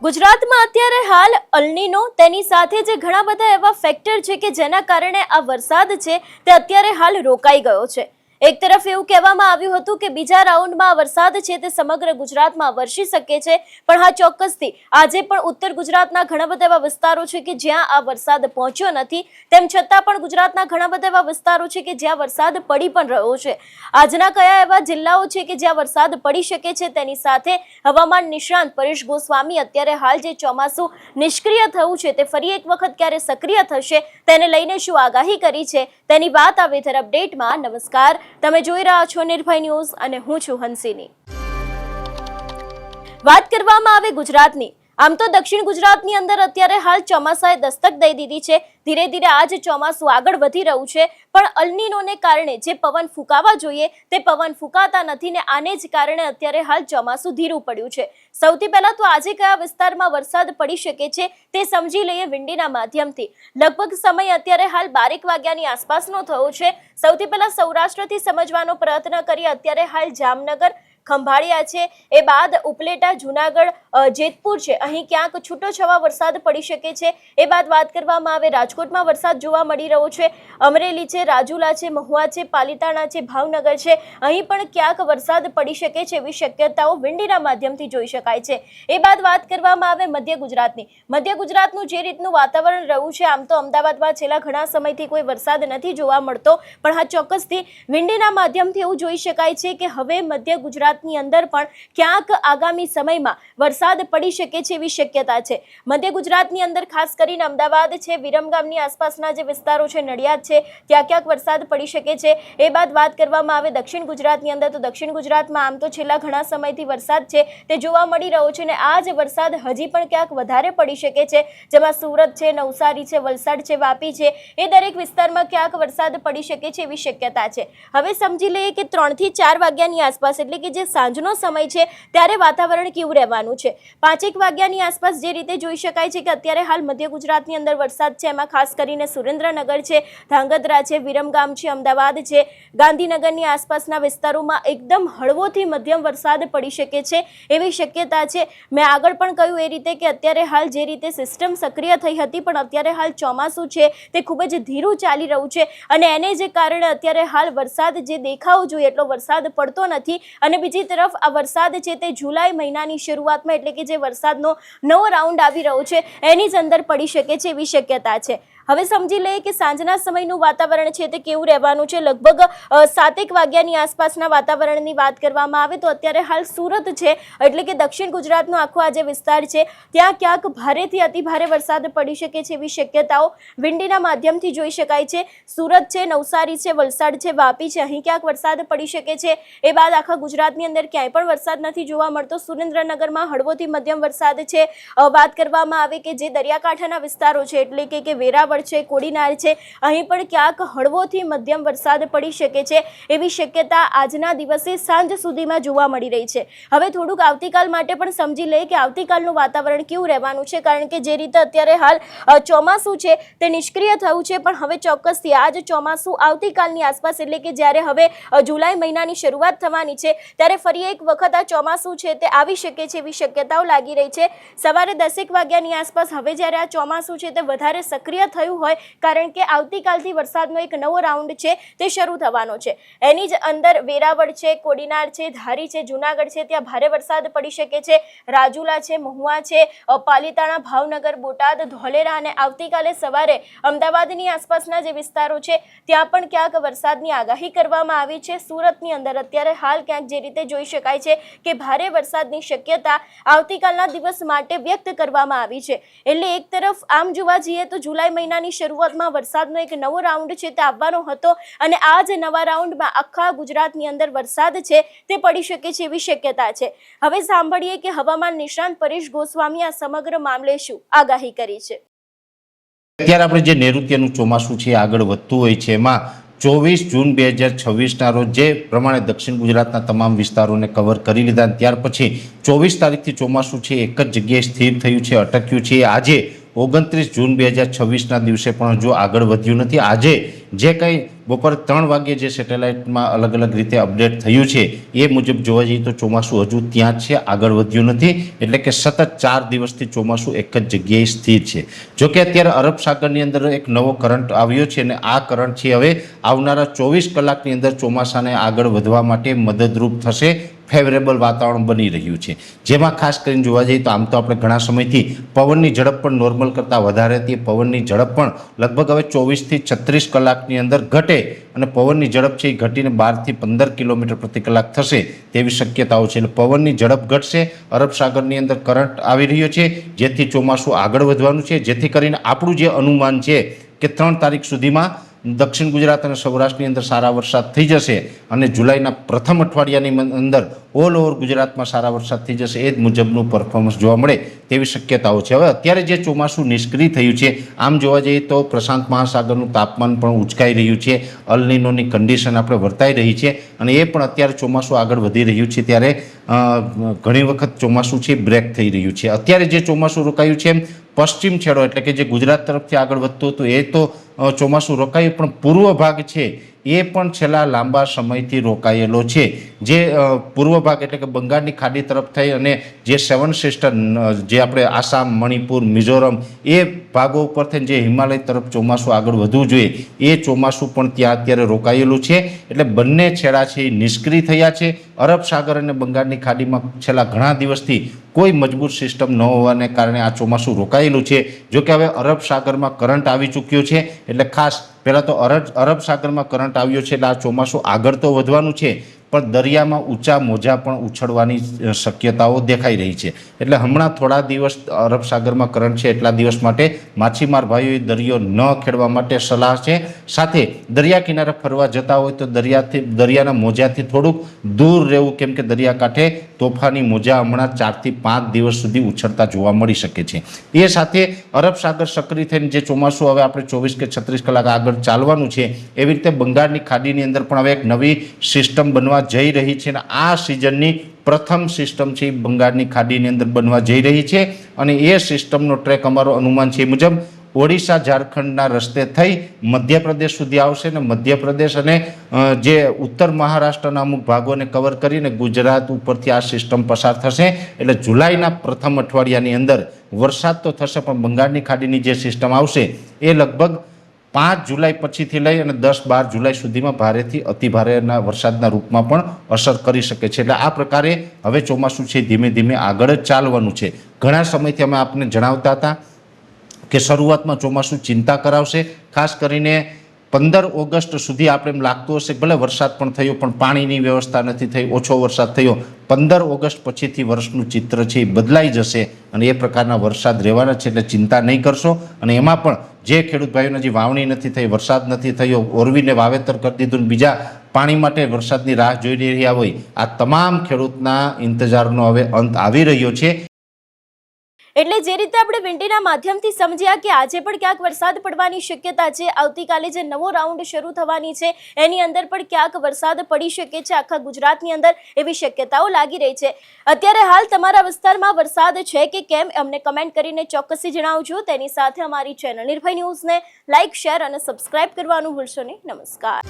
ગુજરાતમાં અત્યારે હાલ અલ્નીનો તેની સાથે જે ઘણા બધા એવા ફેક્ટર છે કે જેના કારણે આ વરસાદ છે તે અત્યારે હાલ રોકાઈ ગયો છે। એક તરફ એવું કહેવામાં આવ્યું હતું કે બીજા રાઉન્ડમાં આ વરસાદ છે તે સમગ્ર ગુજરાતમાં વરસી શકે છે, પણ હા ચોક્કસથી આજે પણ ઉત્તર ગુજરાતના ઘણા બધા એવા વિસ્તારો છે કે જ્યાં આ વરસાદ પહોંચ્યો નથી, તેમ છતાં પણ ગુજરાતના ઘણા બધા એવા વિસ્તારો છે કે જ્યાં વરસાદ પડી પણ રહ્યો છે। આજના કયા એવા જિલ્લાઓ છે કે જ્યાં વરસાદ પડી શકે છે તેની સાથે હવામાન નિષ્ણાંત પરેશ ગોસ્વામી અત્યારે હાલ જે ચોમાસું નિષ્ક્રિય થયું છે તે ફરી એક વખત ક્યારે સક્રિય થશે તેને લઈને શું આગાહી કરી છે તેની વાત આ વેધર અપડેટમાં। નમસ્કાર, તમે જોઈ રહ્યા છો નિર્ભય ન્યૂઝ અને હું છું હંસિની। વાત કરવામાં આવે ગુજરાતની, આમ તો દક્ષિણ ગુજરાતની અંદર અત્યારે હાલ ચોમાસાએ દસ્તક દઈ દીધી છે। ધીરે ધીરે આજ ચોમાસું આગળ વધી રહ્યું છે, પણ અલ્નીનોને કારણે જે પવન ફૂંકાવા જોઈએ તે પવન ફૂંકાતા નથી ને આને જ કારણે અત્યારે હાલ ચોમાસું ધીરું પડ્યું છે। સૌથી પહેલા તો આજે કયા વિસ્તારમાં વરસાદ પડી શકે છે તે સમજી લઈએ વિંડીના માધ્યમથી। લગભગ સમય અત્યારે હાલ 12 વાગ્યાની આસપાસનો થયો છે। સૌથી પહેલા સૌરાષ્ટ્રથી સમજવાનો પ્રયત્ન કરીએ। અત્યારે હાલ જામનગર, ખંભાળિયા છે, એ બાદ ઉપલેટા, જુનાગઢ, જેતપુર છે, અહીં ક્યાંક છૂટોછવાયો વરસાદ પડી શકે છે। એ બાદ વાત કરવામાં આવે રાજકોટમાં વરસાદ જોવા મળી રહ્યો છે, અમરેલી છે, રાજુલા છે, મહુવા છે, પાલિતાણા છે, ભાવનગર છે, અહીં પણ ક્યાંક વરસાદ પડી શકે છે એવી શક્યતાઓ વિંડીના માધ્યમથી જોઈ શકાય છે। એ બાદ વાત કરવામાં આવે મધ્ય ગુજરાતની, મધ્ય ગુજરાતનું જે રીતનું વાતાવરણ રહ્યું છે, આમ તો અમદાવાદમાં છેલ્લા ઘણા સમયથી કોઈ વરસાદ નથી જોવા મળતો, પણ હા ચોક્કસથી વિંડીના માધ્યમથી એવું જોઈ શકાય છે કે હવે મધ્ય ગુજરાત ની અંદર પણ ક્યાંક આગામી સમયમાં વરસાદ પડી શકે છે એવી શક્યતા છે। મધ્ય ગુજરાતની અંદર ખાસ કરીને અમદાવાદ છે, વિરમગામની આસપાસના જે વિસ્તારો છે, નડિયાદ છે, ત્યાં ક્યાંક વરસાદ પડી શકે છે। એ બાદ વાત કરવામાં આવે દક્ષિણ ગુજરાતની અંદર, તો દક્ષિણ ગુજરાતમાં આમ તો છેલ્લા ઘણા સમયથી વરસાદ છે તે જોવા મળી રહ્યો છે અને આ જ વરસાદ હજી પણ ક્યાંક વધારે પડી શકે છે, જેમાં સુરત છે, નવસારી છે, વલસાડ છે, વાપી છે, એ દરેક વિસ્તારમાં ક્યાંક વરસાદ પડી શકે છે એવી શક્યતા છે। હવે સમજી લઈએ કે 3 થી 4 વાગ્યાની આસપાસ એટલે કે જે સાંજનો સમય છે ત્યારે વાતાવરણ કેવું રહેવાનું છે। 5 વાગ્યાની આસપાસ જે રીતે જોઈ શકાય છે કે અત્યારે હાલ મધ્ય ગુજરાતની અંદર વરસાદ છે, એમાં ખાસ કરીને સુરેન્દ્રનગર છે, ધાંગધ્રા છે, વિરમગામ છે, અમદાવાદ છે, ગાંધીનગરની આસપાસના વિસ્તારોમાં એકદમ હળવોથી મધ્યમ વરસાદ પડી શકે છે એવી શક્યતા છે। મેં આગળ પણ કહ્યું એ રીતે કે અત્યારે હાલ જે રીતે સિસ્ટમ સક્રિય થઈ હતી, પણ અત્યારે હાલ ચોમાસું છે તે ખૂબ જ ધીરું ચાલી રહ્યું છે અને એને જે કારણે અત્યારે હાલ વરસાદ જે દેખાવો જોઈએ એટલો વરસાદ પડતો નથી અને બીજી તરફ આ વરસાદ છે તે જુલાઈ મહિનાની શરૂઆતમાં એટલે કે જે વરસાદનો નવો રાઉન્ડ આવી રહ્યો છે એની જ અંદર પડી શકે છે એવી શક્યતા છે। હવે સમજી લઈએ કે સાંજના સમયનું વાતાવરણ છે તે કેવું રહેવાનું છે। લગભગ 7 વાગ્યાની આસપાસના વાતાવરણની વાત કરવામાં આવે તો અત્યારે હાલ સુરત છે એટલે કે દક્ષિણ ગુજરાતનો આખો આ જે વિસ્તાર છે ત્યાં ક્યાંક ભારેથી અતિભારે વરસાદ પડી શકે છે એવી શક્યતાઓ વિંડીના માધ્યમથી જોઈ શકાય છે। સુરત છે, નવસારી છે, વલસાડ છે, વાપી છે, અહીં ક્યાંક વરસાદ પડી શકે છે। એ બાદ આખા ગુજરાતની અંદર ક્યાંય પણ વરસાદ નથી જોવા મળતો। સુરેન્દ્રનગરમાં હળવોથી મધ્યમ વરસાદ છે। વાત કરવામાં આવે કે જે દરિયાકાંઠાના વિસ્તારો છે એટલે કે વેરાવળ છે, કોડીનાર છે, અહીં પણ ક્યાંક હળવોથી મધ્યમ વરસાદ પડી શકે છે એવી શક્યતા આજના દિવસે સાંજ સુધીમાં જોવા મળી રહી છે। હવે થોડુંક આવતીકાલ માટે પણ સમજી લઈએ કે આવતીકાલનું વાતાવરણ કેવું રહેવાનું છે, કારણ કે જે રીતે અત્યારે હાલ ચોમાસું છે તે નિષ્ક્રિય થયું છે, પણ હવે ચોક્કસથી આ જ ચોમાસું આવતીકાલની આસપાસ એટલે કે જ્યારે હવે જુલાઈ મહિનાની શરૂઆત થવાની છે ત્યારે ફરી એક વખત આ ચોમાસું છે તે આવી શકે છે એવી શક્યતાઓ લાગી રહી છે। સવારે 10 વાગ્યાની આસપાસ હવે જ્યારે આ ચોમાસું છે તે વધારે સક્રિય થયું હોય, કારણ કે આવતીકાલથી વરસાદનો એક નવો રાઉન્ડ છે તે શરૂ થવાનો છે। એની જ અંદર વેરાવળ છે, કોડીનાર છે, ધારી છે, જુનાગઢ છે, ત્યાં ભારે વરસાદ પડી શકે છે। રાજુલા છે, મહુવા છે, પાલિતાણા, ભાવનગર, બોટાદ, ધોલેરા અને આવતીકાલે સવારે અમદાવાદની આસપાસના જે વિસ્તારો છે ત્યાં પણ ક્યાંક વરસાદની આગાહી કરવામાં આવી છે। સુરતની અંદર અત્યારે હાલ ક્યાંક જે રીતે જોઈ શકાય છે કે ભારે વરસાદની શક્યતા આવતીકાલના દિવસ માટે વ્યક્ત કરવામાં આવી છે। એટલે એક તરફ આમ જોવા જઈએ તો જુલાઈ મહિનાની શરૂઆતમાં વરસાદનો એક નવો રાઉન્ડ છે તે આવવાનો હતો અને આ જ નવા રાઉન્ડમાં આખા ગુજરાતની અંદર વરસાદ છે તે પડી શકે છે એવી શક્યતા છે। હવે સાંભળીએ કે હવામાન નિષ્ણાંત પરેશ ગોસ્વામી આ સમગ્ર મામલે શું આગાહી કરી છે। અત્યારે આપણે જે નૈઋત્યનું ચોમાસું છે આગળ વધતું હોય છે, એમાં 24 જૂન 2026ના રોજ જે પ્રમાણે દક્ષિણ ગુજરાતના તમામ વિસ્તારોને કવર કરી લીધા, ત્યાર પછી 24 તારીખથી ચોમાસું છે એક જ જગ્યાએ સ્થિર થયું છે, અટક્યું છે। આજે 29 જૂન 2026ના દિવસે પણ હજુ આગળ વધ્યું નથી। આજે જે કંઈ બપોરે 3 વાગ્યે જે સેટેલાઇટમાં અલગ અલગ રીતે અપડેટ થયું છે એ મુજબ જોવા જઈએ તો ચોમાસું હજુ ત્યાં જ છે, આગળ વધ્યું નથી. એટલે કે સતત 4 દિવસથી ચોમાસું એક જ જગ્યાએ સ્થિર છે. જોકે અત્યારે અરબ સાગરની અંદર એક નવો કરંટ આવ્યો છે અને આ કરંટ છે હવે આવનારા 24 કલાકની અંદર ચોમાસાને આગળ વધવા માટે મદદરૂપ થશે. ફેવરેબલ વાતાવરણ બની રહ્યું છે, જેમાં ખાસ કરીને જોવા જઈએ તો આમ તો આપણે ઘણા સમયથી પવનની ઝડપ પણ નોર્મલ કરતાં વધારે હતી. પવનની ઝડપ પણ લગભગ હવે 24 થી 36 કલાકની અંદર ઘટે અને પવનની ઝડપ છે એ ઘટીને 12 થી 15 કિલોમીટર પ્રતિ કલાક થશે તેવી શક્યતાઓ છે. એટલે પવનની ઝડપ ઘટશે, અરબ સાગરની અંદર કરંટ આવી રહ્યો છે, જેથી ચોમાસું આગળ વધવાનું છે. જેથી કરીને આપણું જે અનુમાન છે કે 3 તારીખ સુધીમાં દક્ષિણ ગુજરાત અને સૌરાષ્ટ્રની અંદર સારા વરસાદ થઈ જશે અને જુલાઈના પ્રથમ અઠવાડિયાની અંદર ઓલ ઓવર ગુજરાતમાં સારા વરસાદ થઈ જશે. એ જ મુજબનું પરફોર્મન્સ જોવા મળે તેવી શક્યતાઓ છે. હવે અત્યારે જે ચોમાસું નિષ્ક્રિય થયું છે, આમ જોવા જઈએ તો પ્રશાંત મહાસાગરનું તાપમાન પણ ઉંચકાઈ રહ્યું છે, અલ નીનોની કન્ડિશન આપણે વર્તાઈ રહી છે અને એ પણ અત્યારે ચોમાસું આગળ વધી રહ્યું છે ત્યારે ઘણી વખત ચોમાસું છે બ્રેક થઈ રહ્યું છે. અત્યારે જે ચોમાસું રોકાયું છે પશ્ચિમ છેડો એટલે કે જે ગુજરાત તરફથી આગળ વધતું હતું એ તો ચોમાસું રોકાયું, પણ પૂર્વ ભાગ છે એ પણ છેલ્લા લાંબા સમયથી રોકાયેલો છે. જે પૂર્વ ભાગ એટલે કે બંગાળની ખાડી તરફ થઈ અને જે 7 સિસ્ટર જે આપણે આસામ, મણિપુર, મિઝોરમ એ ભાગો ઉપર થઈને જે હિમાલય તરફ ચોમાસું આગળ વધવું જોઈએ એ ચોમાસું પણ ત્યાં અત્યારે રોકાયેલું છે. એટલે બંને છેડા છે એ નિષ્ક્રિય થયા છે. અરબ સાગર અને બંગાળની ખાડીમાં છેલ્લા ઘણા દિવસથી કોઈ મજબૂત સિસ્ટમ ન હોવાને કારણે આ ચોમાસું રોકાયેલું છે. જોકે હવે અરબ સાગરમાં કરંટ આવી ચૂક્યો છે, એટલે ખાસ પહેલાં તો અરબ સાગરમાં કરંટ આવ્યો છે એટલે આ ચોમાસું આગળ તો વધવાનું છે, પણ દરિયામાં ઊંચા મોજા પણ ઉછળવાની શક્યતાઓ દેખાઈ રહી છે. એટલે હમણાં થોડા દિવસ અરબ સાગરમાં કરંટ છે એટલા દિવસ માટે માછીમાર ભાઈઓએ દરિયો ન ખેડવા માટે સલાહ છે. સાથે દરિયા કિનારે ફરવા જતા હોય તો દરિયાના મોજાથી થોડુંક દૂર રહેવું, કેમ કે દરિયાકાંઠે તોફાની મોજા હમણાં 4 થી 5 દિવસ સુધી ઉછળતા જોવા મળી શકે છે. એ સાથે અરબ સાગર સક્રિય થઈને જે ચોમાસું હવે આપણે 24 કે 36 કલાક આગળ ચાલવાનું છે, એવી રીતે બંગાળની ખાડીની અંદર પણ હવે એક નવી સિસ્ટમ બનવા જઈ રહી છે અને આ સિઝનની પ્રથમ સિસ્ટમ છે બંગાળની ખાડીની અંદર બનવા જઈ રહી છે અને એ સિસ્ટમનો ટ્રેક અમારો અનુમાન છે એ મુજબ ઓડિશા, ઝારખંડના રસ્તે થઈ મધ્યપ્રદેશ સુધી આવશે અને મધ્યપ્રદેશ અને જે ઉત્તર મહારાષ્ટ્રના અમુક ભાગોને કવર કરીને ગુજરાત ઉપરથી આ સિસ્ટમ પસાર થશે. એટલે જુલાઈના પ્રથમ અઠવાડિયાની અંદર વરસાદ તો થશે, પણ બંગાળની ખાડીની જે સિસ્ટમ આવશે એ લગભગ 5 જુલાઈ પછીથી લઈ અને 10-12 જુલાઈ સુધીમાં ભારેથી અતિભારેના વરસાદના રૂપમાં પણ અસર કરી શકે છે. એટલે આ પ્રકારે હવે ચોમાસું છે ધીમે ધીમે આગળ જ ચાલવાનું છે. ઘણા સમયથી અમે આપને જણાવતા હતા કે શરૂઆતમાં ચોમાસું ચિંતા કરાવશે. ખાસ કરીને 15 ઓગસ્ટ સુધી આપણે એમ લાગતું હશે ભલે વરસાદ પણ થયો પણ પાણીની વ્યવસ્થા નથી થઈ, ઓછો વરસાદ થયો. 15 ઓગસ્ટ પછીથી વર્ષનું ચિત્ર છે એ બદલાઈ જશે અને એ પ્રકારના વરસાદ રહેવાના છે. એટલે ચિંતા નહીં કરશો. અને એમાં પણ જે ખેડૂત ભાઈઓને જે વાવણી નથી થઈ, વરસાદ નથી થયો, ઓરવીને વાવેતર કરી દીધું ને બીજા પાણી માટે વરસાદની રાહ જોઈ રહ્યા હોય, આ તમામ ખેડૂતના ઇંતજારનો હવે અંત આવી રહ્યો છે. એટલે જે રીતે આપણે વિન્ડીના માધ્યમથી સમજ્યા કે આજે પણ ક્યાંક વરસાદ પડવાની શક્યતા છે, આવતીકાલે જે નવો રાઉન્ડ શરૂ થવાની છે એની અંદર પણ ક્યાંક વરસાદ પડી શકે છે આખા ગુજરાતની અંદર, એવી શક્યતાઓ લાગી રહી છે. અત્યારે હાલ તમારા વિસ્તારમાં વરસાદ છે કે કેમ અમને કમેન્ટ કરીને ચોક્કસથી જણાવજો. તેની સાથે અમારી ચેનલ નિર્ભય ન્યૂઝને લાઇક, શેર અને સબસ્ક્રાઇબ કરવાનું ભૂલશો નહીં. નમસ્કાર.